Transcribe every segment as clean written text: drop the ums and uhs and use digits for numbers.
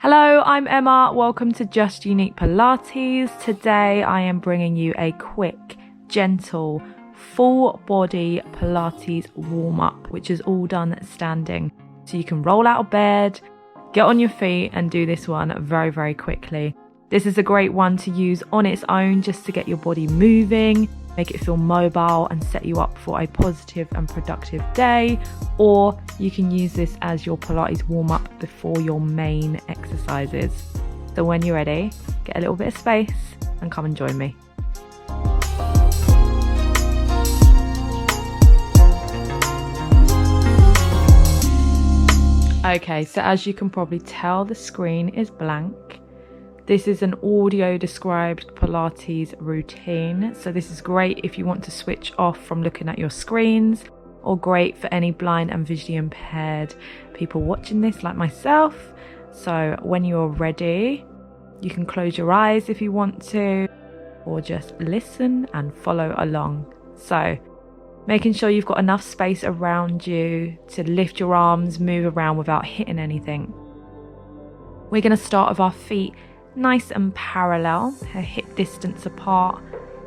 Hello, I'm Emma. Welcome to Just Unique Pilates. Today I am bringing you a quick, gentle, full body Pilates warm up, which is all done standing. So you can roll out of bed, get on your feet and do this one very, very quickly. This is a great one to use on its own just to get your body moving, make it feel mobile and set you up for a positive and productive day. Or you can use this as your Pilates warm up before your main exercises. So when you're ready, get a little bit of space and come and join me. Okay, so as you can probably tell, the screen is blank. This is an audio described Pilates routine. So this is great if you want to switch off from looking at your screens, or great for any blind and visually impaired people watching this like myself. So when you're ready, you can close your eyes if you want to, or just listen and follow along. So making sure you've got enough space around you to lift your arms, move around without hitting anything. We're going to start with our feet nice and parallel, hip distance apart,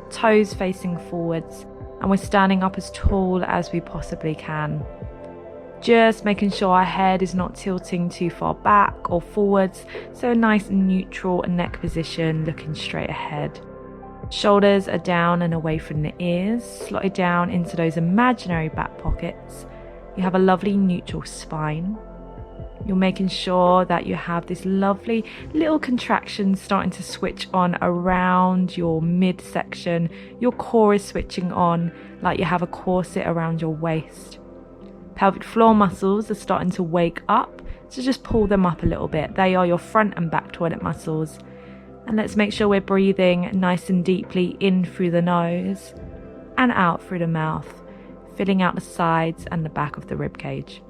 toes facing forwards, and we're standing up as tall as we possibly can. Just making sure our head is not tilting too far back or forwards, so a nice neutral neck position, looking straight ahead. Shoulders are down and away from the ears, slotted down into those imaginary back pockets. You have a lovely neutral spine. You're making sure that you have this lovely little contraction starting to switch on around your midsection. Your core is switching on like you have a corset around your waist. Pelvic floor muscles are starting to wake up, so just pull them up a little bit. They are your front and back toilet muscles. And let's make sure we're breathing nice and deeply in through the nose and out through the mouth, filling out the sides and the back of the rib cage.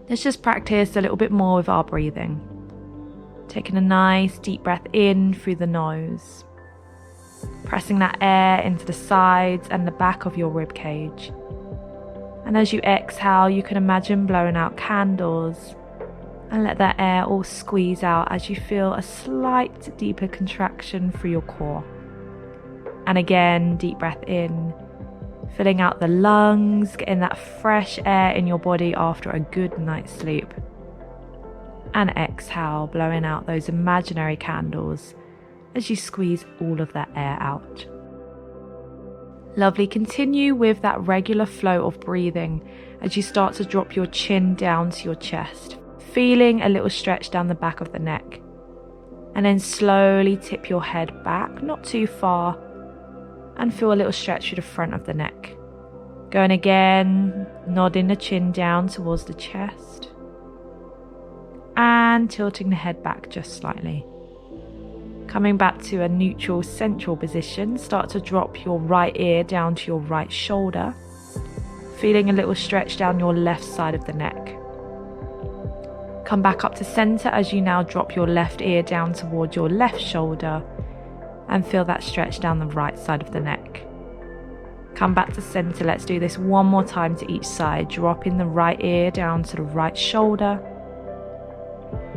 Let's just practice a little bit more with our breathing. Taking a nice deep breath in through the nose. Pressing that air into the sides and the back of your rib cage. And as you exhale, you can imagine blowing out candles and let that air all squeeze out as you feel a slight deeper contraction through your core. And again, deep breath in. Filling out the lungs, getting that fresh air in your body after a good night's sleep. And exhale, blowing out those imaginary candles as you squeeze all of that air out. Lovely. Continue with that regular flow of breathing as you start to drop your chin down to your chest, feeling a little stretch down the back of the neck. And then slowly tip your head back, not too far, and feel a little stretch through the front of the neck. Going again, nodding the chin down towards the chest and tilting the head back just slightly. Coming back to a neutral central position, start to drop your right ear down to your right shoulder, feeling a little stretch down your left side of the neck. Come back up to center as you now drop your left ear down towards your left shoulder and feel that stretch down the right side of the neck. Come back to center. Let's do this one more time to each side. Dropping the right ear down to the right shoulder.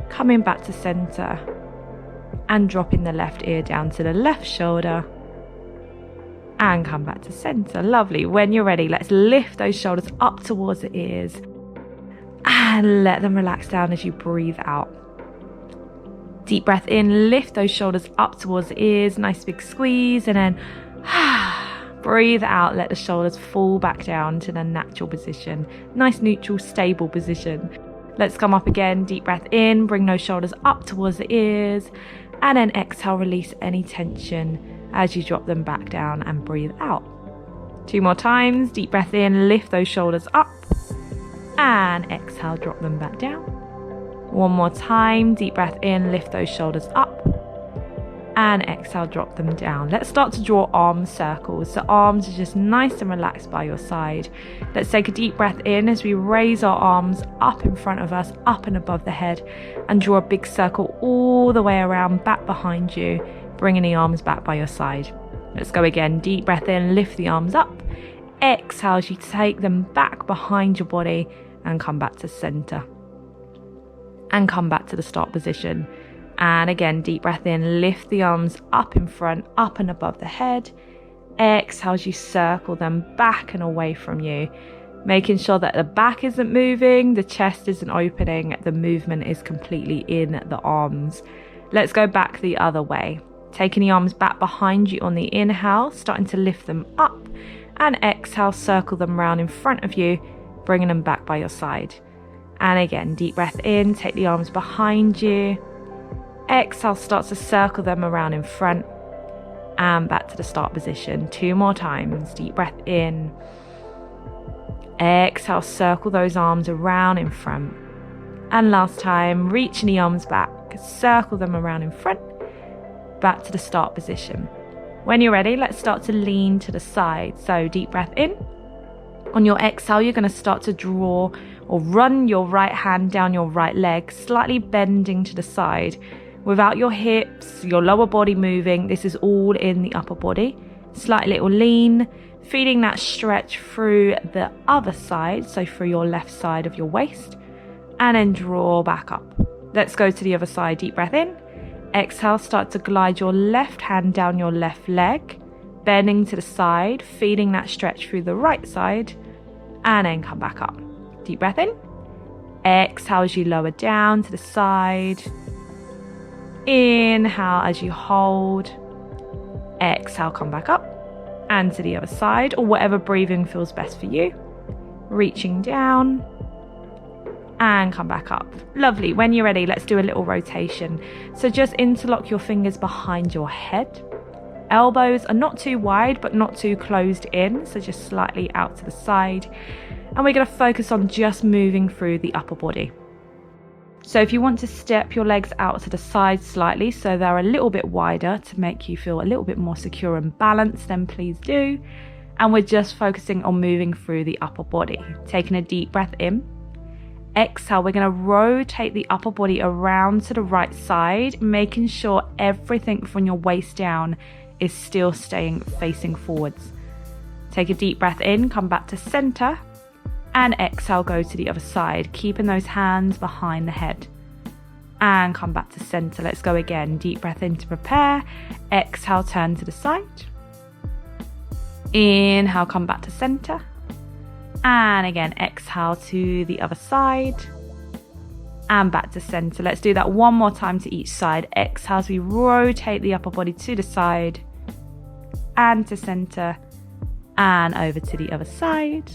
Coming back to center. And dropping the left ear down to the left shoulder. And come back to center. Lovely. When you're ready, let's lift those shoulders up towards the ears. And let them relax down as you breathe out. Deep breath in, lift those shoulders up towards the ears, nice big squeeze, and then breathe out, let the shoulders fall back down to their natural position. Nice neutral, stable position. Let's come up again, deep breath in, bring those shoulders up towards the ears, and then exhale, release any tension as you drop them back down and breathe out. 2 more times, deep breath in, lift those shoulders up, and exhale, drop them back down. 1 more time, deep breath in, lift those shoulders up, and exhale, drop them down. Let's start to draw arm circles. So arms are just nice and relaxed by your side. Let's take a deep breath in as we raise our arms up in front of us, up and above the head, and draw a big circle all the way around, back behind you, bringing the arms back by your side. Let's go again. Deep breath in, lift the arms up. Exhale as you take them back behind your body and come back to center. and come back to the start position. And again, deep breath in, lift the arms up in front, up and above the head. Exhale as you circle them back and away from you, making sure that the back isn't moving, the chest isn't opening, the movement is completely in the arms. Let's go back the other way. Taking the arms back behind you on the inhale, starting to lift them up, and exhale, circle them around in front of you, bringing them back by your side. And again, deep breath in, take the arms behind you. Exhale, start to circle them around in front and back to the start position. 2 more times. Deep breath in. Exhale, circle those arms around in front. And last time, reaching the arms back, circle them around in front, back to the start position. When you're ready, let's start to lean to the side. So deep breath in. On your exhale, you're going to start to draw or run your right hand down your right leg, slightly bending to the side. Without your hips, your lower body moving, this is all in the upper body. Slight little lean, feeling that stretch through the other side, so through your left side of your waist, and then draw back up. Let's go to the other side. Deep breath in. Exhale, start to glide your left hand down your left leg, bending to the side, feeling that stretch through the right side, and then come back up. Deep breath in. Exhale as you lower down to the side. Inhale as you hold. Exhale, come back up and to the other side, or whatever breathing feels best for you. Reaching down and come back up. Lovely. When you're ready, let's do a little rotation. So just interlock your fingers behind your head. Elbows are not too wide, but not too closed in. So just slightly out to the side. And we're going to focus on just moving through the upper body. So if you want to step your legs out to the side slightly so they're a little bit wider to make you feel a little bit more secure and balanced, then please do. And we're just focusing on moving through the upper body. Taking a deep breath in. Exhale, we're going to rotate the upper body around to the right side, making sure everything from your waist down is still staying facing forwards. Take a deep breath in, come back to center. And exhale, go to the other side, keeping those hands behind the head. And come back to center. Let's go again. Deep breath in to prepare. Exhale, turn to the side. Inhale, come back to center. And again, exhale to the other side. And back to center. Let's do that one more time to each side. Exhale as we rotate the upper body to the side. And to center. And over to the other side.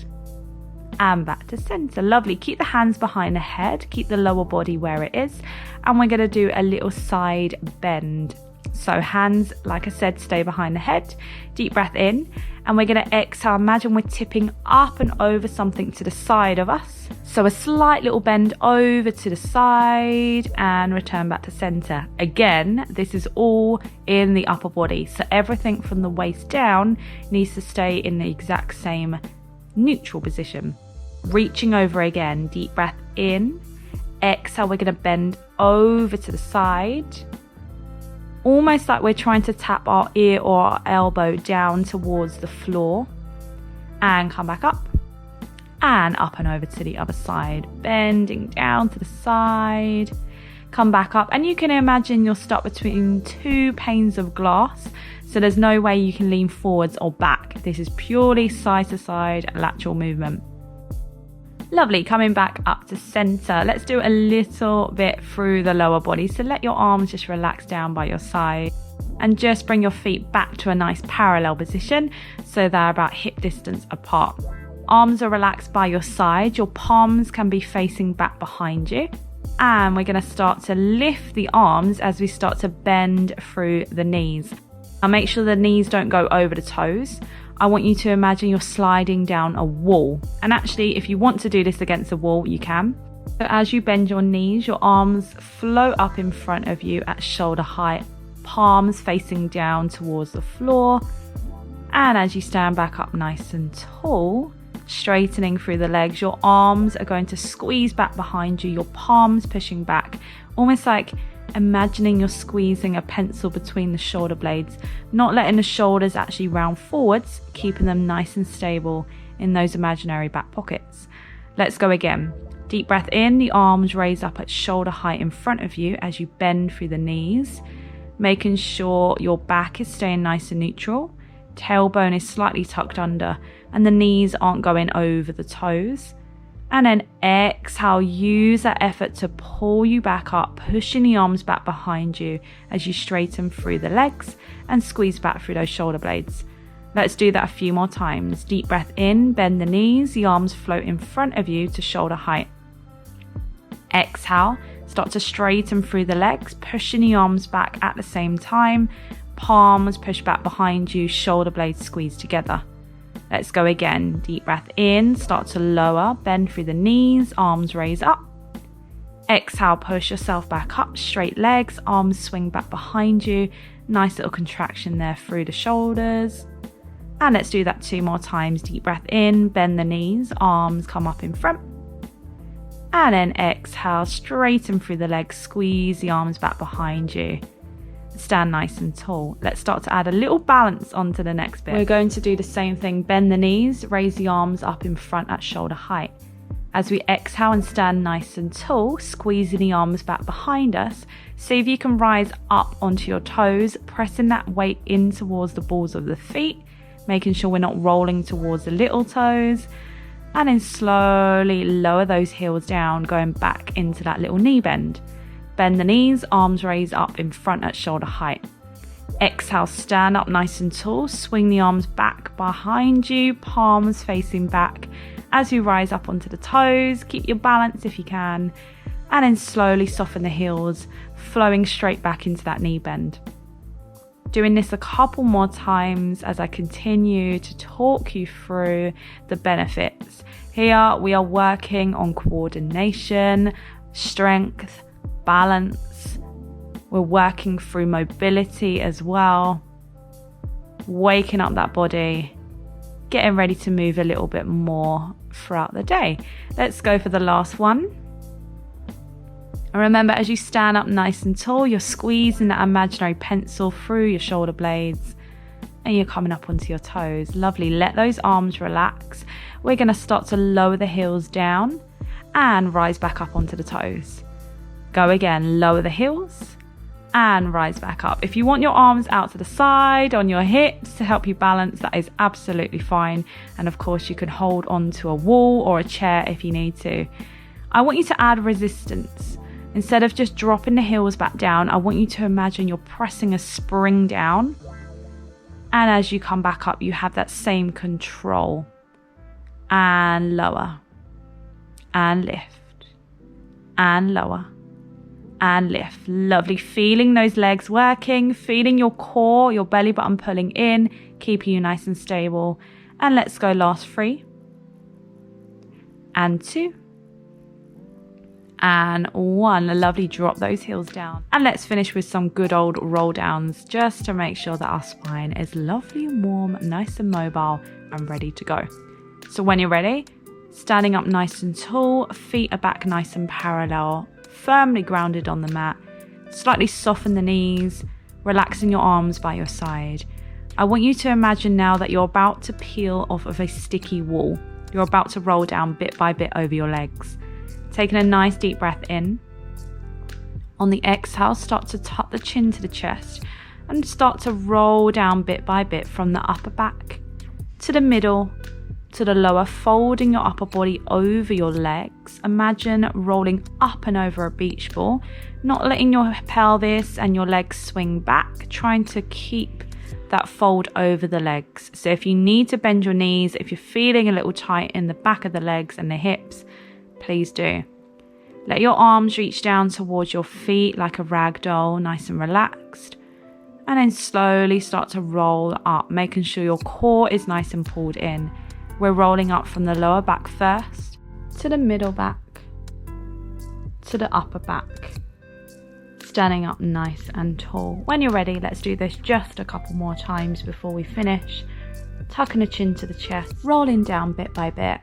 And back to center. Lovely. Keep the hands behind the head, keep the lower body where it is, and we're going to do a little side bend. So hands, like I said, stay behind the head. Deep breath in, and we're going to exhale. Imagine we're tipping up and over something to the side of us. So a slight little bend over to the side and return back to center. Again, this is all in the upper body, so everything from the waist down needs to stay in the exact same neutral position. Reaching over again, deep breath in. Exhale, we're going to bend over to the side, almost like we're trying to tap our ear or our elbow down towards the floor, and come back up and up and over to the other side, bending down to the side, come back up. And you can imagine you're stuck between 2 panes of glass, so there's no way you can lean forwards or back. This is purely side to side lateral movement. Lovely. Coming back up to center. Let's do a little bit through the lower body. So let your arms just relax down by your side and just bring your feet back to a nice parallel position so they're about hip distance apart. Arms are relaxed by your side. Your palms can be facing back behind you. And we're going to start to lift the arms as we start to bend through the knees. Now make sure the knees don't go over the toes. I want you to imagine you're sliding down a wall. And actually, if you want to do this against a wall, you can. So as you bend your knees, your arms float up in front of you at shoulder height, palms facing down towards the floor. And as you stand back up nice and tall, straightening through the legs, your arms are going to squeeze back behind you, your palms pushing back, almost like imagining you're squeezing a pencil between the shoulder blades, not letting the shoulders actually round forwards, keeping them nice and stable in those imaginary back pockets. Let's go again. Deep breath in, the arms raise up at shoulder height in front of you as you bend through the knees, making sure your back is staying nice and neutral, tailbone is slightly tucked under, and the knees aren't going over the toes. And then exhale, use that effort to pull you back up, pushing the arms back behind you as you straighten through the legs and squeeze back through those shoulder blades. Let's do that a few more times. Deep breath in, bend the knees, the arms float in front of you to shoulder height. Exhale, start to straighten through the legs, pushing the arms back at the same time. Palms push back behind you, shoulder blades squeeze together. Let's go again. Deep breath in, start to lower, bend through the knees, arms raise up. Exhale, push yourself back up, straight legs, arms swing back behind you. Nice little contraction there through the shoulders. And let's do that 2 more times. Deep breath in, bend the knees, arms come up in front. And then exhale, straighten through the legs, squeeze the arms back behind you. Stand nice and tall. Let's start to add a little balance onto the next bit. We're going to do the same thing. Bend the knees, raise the arms up in front at shoulder height. As we exhale and stand nice and tall, squeezing the arms back behind us. See if you can rise up onto your toes, pressing that weight in towards the balls of the feet, making sure we're not rolling towards the little toes. And then slowly lower those heels down, going back into that little knee bend. Bend the knees, arms raise up in front at shoulder height. Exhale, stand up nice and tall, swing the arms back behind you, palms facing back. As you rise up onto the toes, keep your balance if you can, and then slowly soften the heels, flowing straight back into that knee bend. Doing this a couple more times as I continue to talk you through the benefits. Here we are working on coordination, strength, balance. We're working through mobility as well, waking up that body, getting ready to move a little bit more throughout the day. Let's go for the last one. And remember, as you stand up nice and tall, you're squeezing that imaginary pencil through your shoulder blades and you're coming up onto your toes. Lovely. Let those arms relax. We're going to start to lower the heels down and rise back up onto the toes. Go again, lower the heels and rise back up. If you want your arms out to the side on your hips to help you balance, that is absolutely fine. And of course, you can hold onto a wall or a chair if you need to. I want you to add resistance. Instead of just dropping the heels back down, I want you to imagine you're pressing a spring down. And as you come back up, you have that same control. And lower. And lift. And lower. And lift. Lovely. Feeling those legs working, feeling your core, your belly button pulling in, keeping you nice and stable. And let's go last 3. And 2. And 1. Lovely. Drop those heels down. And let's finish with some good old roll downs just to make sure that our spine is lovely and warm, nice and mobile and ready to go. So when you're ready, standing up nice and tall, feet are back nice and parallel, firmly grounded on the mat. Slightly soften the knees, relaxing your arms by your side. I want you to imagine now that you're about to peel off of a sticky wall. You're about to roll down bit by bit over your legs. Taking a nice deep breath in. On the exhale, start to tuck the chin to the chest and start to roll down bit by bit from the upper back to the middle to the lower, folding your upper body over your legs. Imagine rolling up and over a beach ball, not letting your pelvis and your legs swing back, trying to keep that fold over the legs. So if you need to bend your knees, if you're feeling a little tight in the back of the legs and the hips, please do. Let your arms reach down towards your feet like a rag doll, nice and relaxed. And then slowly start to roll up, making sure your core is nice and pulled in. We're rolling up from the lower back first, to the middle back, to the upper back. Standing up nice and tall. When you're ready, let's do this just a couple more times before we finish. Tucking the chin to the chest, rolling down bit by bit.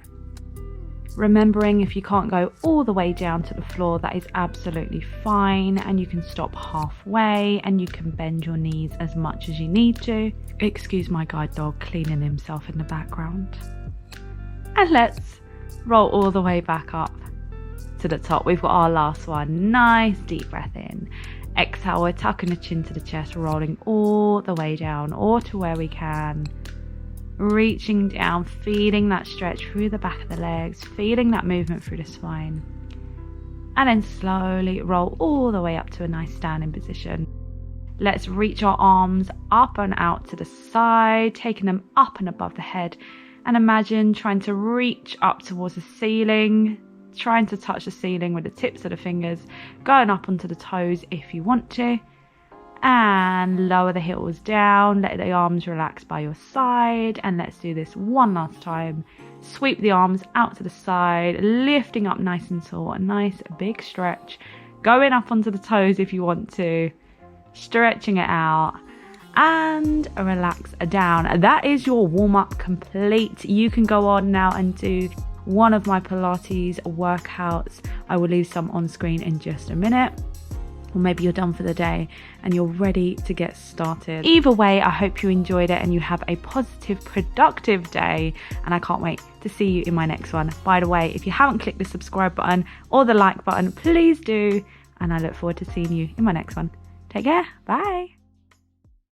Remembering if you can't go all the way down to the floor, that is absolutely fine, and you can stop halfway and you can bend your knees as much as you need to. Excuse my guide dog cleaning himself in the background. And let's roll all the way back up. to the top. We've got our last one. Nice deep breath in. Exhale, we're tucking the chin to the chest, rolling all the way down or to where we can. Reaching down, feeling that stretch through the back of the legs, feeling that movement through the spine. And then slowly roll all the way up to a nice standing position. Let's reach our arms up and out to the side, taking them up and above the head. And imagine trying to reach up towards the ceiling, trying to touch the ceiling with the tips of the fingers, going up onto the toes if you want to. And lower the heels down, let the arms relax by your side. And let's do this one last time. Sweep the arms out to the side, lifting up nice and tall, a nice big stretch. Going up onto the toes if you want to, stretching it out. And relax down. That is your warm-up complete. You can go on now and do one of my Pilates workouts. I will leave some on screen in just a minute. Or maybe you're done for the day and you're ready to get started. Either way, I hope you enjoyed it and you have a positive, productive day. And I can't wait to see you in my next one. By the way, if you haven't clicked the subscribe button or the like button, please do. And I look forward to seeing you in my next one. Take care. Bye.